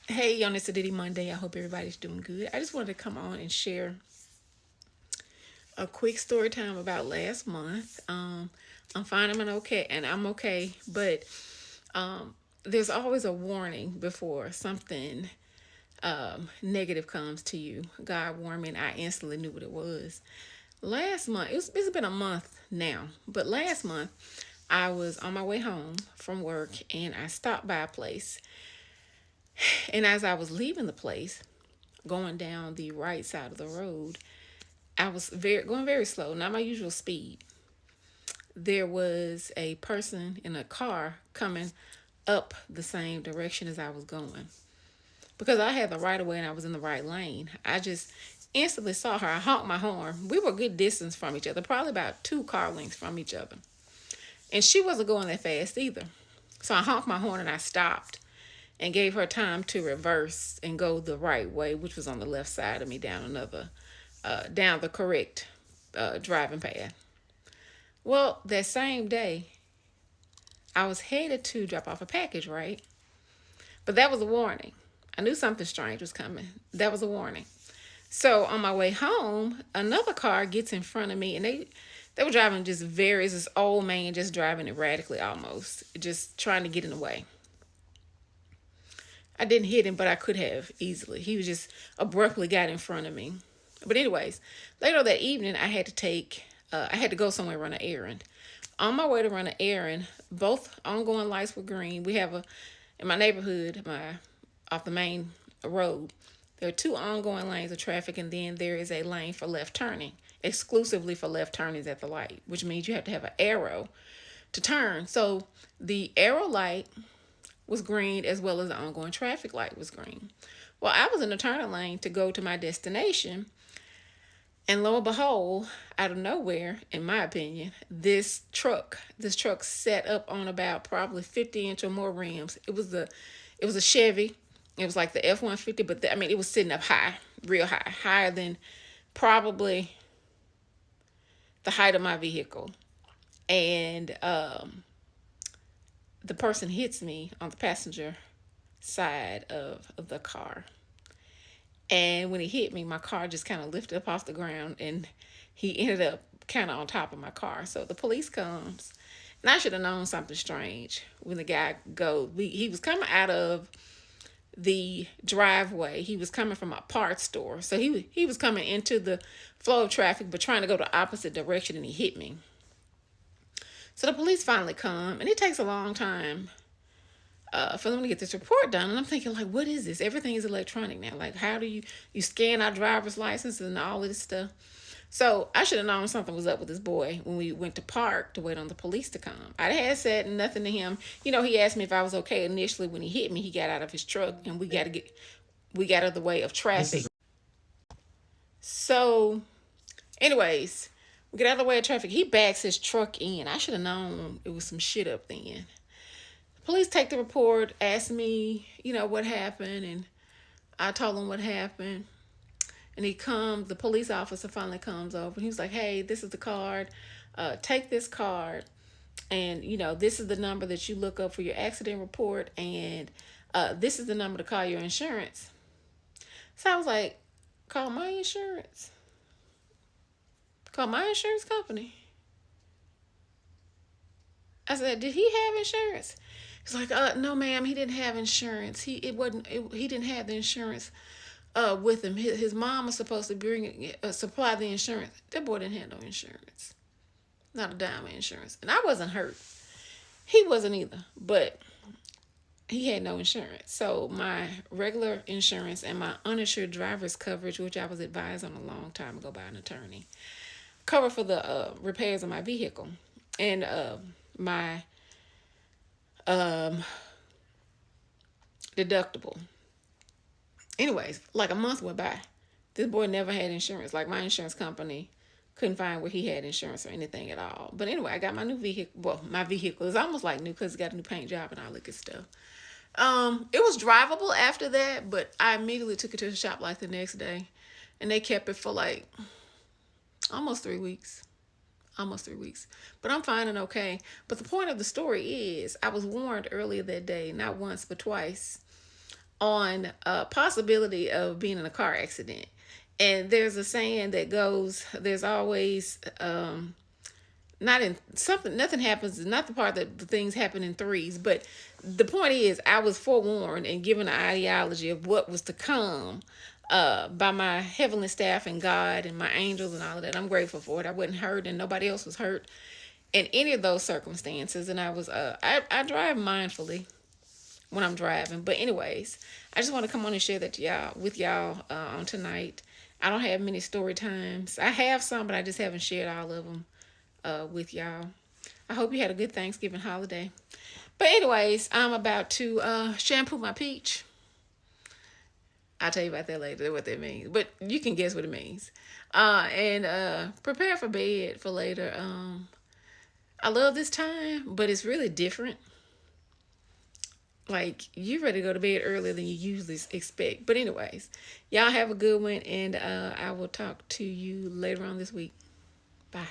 Hey, on this Diddy Monday, I hope everybody's doing good. I just wanted to come on and share a quick story time about last month. I'm fine, I'm okay, and I'm okay, but there's always a warning before something negative comes to you. God warned me, and I instantly knew what it was. Last month, it's been a month now, but last month, I was on my way home from work and I stopped by a place. And as I was leaving the place, going down the right side of the road, I was going very slow, not my usual speed. There was a person in a car coming up the same direction as I was going. Because I had the right of way and I was in the right lane, I just instantly saw her. I honked my horn. We were a good distance from each other, probably about 2 car lengths from each other. And she wasn't going that fast either. So I honked my horn and I stopped and gave her time to reverse and go the right way, which was on the left side of me down the correct driving path. Well, that same day, I was headed to drop off a package, right? But that was a warning. I knew something strange was coming. That was a warning. So on my way home, another car gets in front of me, and they were driving just very this old man just driving erratically almost, just trying to get in the way. I didn't hit him, but I could have easily. He was just abruptly got in front of me. But anyways, later that evening, I had to go somewhere run an errand. On my way to run an errand, both ongoing lights were green. We have in my neighborhood, my off the main road, there are 2 ongoing lanes of traffic, and then there is a lane for left turning, exclusively for left turnings at the light, which means you have to have an arrow to turn. So the arrow light was green as well as the ongoing traffic light was green. Well, I was in the turning lane to go to my destination, and lo and behold, out of nowhere, in my opinion, this truck set up on about probably 50-inch or more rims. It was a Chevy. It was like the F-150, but I mean, it was sitting up high, real high, higher than probably the height of my vehicle. And the person hits me on the passenger side of the car. And when he hit me, my car just kind of lifted up off the ground, and he ended up kind of on top of my car. So the police comes, and I should have known something strange when the guy goes. He was coming out of the driveway. He was coming from a parts store, so he was coming into the flow of traffic, but trying to go the opposite direction, and he hit me. So the police finally come, and it takes a long time for them to get this report done. And I'm thinking, like, what is this? Everything is electronic now. Like, how do you scan our driver's license and all of this stuff? So I should have known something was up with this boy when we went to park to wait on the police to come. I had said nothing to him. He asked me if I was okay initially. When he hit me, he got out of his truck, and we got out of the way of traffic. So, anyways, we get out of the way of traffic. He backs his truck in. I should have known it was some shit up then. Police take the report, ask me, what happened, and I told him what happened. And the police officer finally comes over. He was like, "Hey, this is the card. Take this card, and this is the number that you look up for your accident report, and this is the number to call your insurance." So I was like, "Call my insurance? Call my insurance company?" I said, "Did he have insurance?" He's like, "No, ma'am, he didn't have insurance. He didn't have the insurance with him. His mom was supposed to supply the insurance. That boy didn't have no insurance, not a dime of insurance, and I wasn't hurt. He wasn't either, but he had no insurance. So my regular insurance and my uninsured driver's coverage, which I was advised on a long time ago by an attorney, cover for the repairs of my vehicle and my um, deductible. Anyways, like a month went by. This boy never had insurance. Like, my insurance company couldn't find where he had insurance or anything at all. But anyway, I got my new vehicle. Well, my vehicle is almost like new because it got a new paint job and all that good stuff. It was drivable after that, but I immediately took it to the shop like the next day, and they kept it for like almost 3 weeks. Almost 3 weeks. But I'm fine and okay. But the point of the story is, I was warned earlier that day, not once but twice, on a possibility of being in a car accident. And there's a saying that goes, there's always not in something, nothing happens, not the part that the things happen in threes, but the point is I was forewarned and given an ideology of what was to come by my heavenly staff and God and my angels and all of that. I'm grateful for it. I wasn't hurt and nobody else was hurt in any of those circumstances. And I was I drive mindfully when I'm driving. But anyways, I just want to come on and share that to y'all with y'all on tonight. I don't have many story times. I have some, but I just haven't shared all of them with y'all. I hope you had a good Thanksgiving holiday. But anyways, I'm about to shampoo my peach. I'll tell you about that later, what that means. But you can guess what it means. And prepare for bed for later. I love this time, but it's really different. Like, you ready to go to bed earlier than you usually expect. But anyways, y'all have a good one, and I will talk to you later on this week. Bye.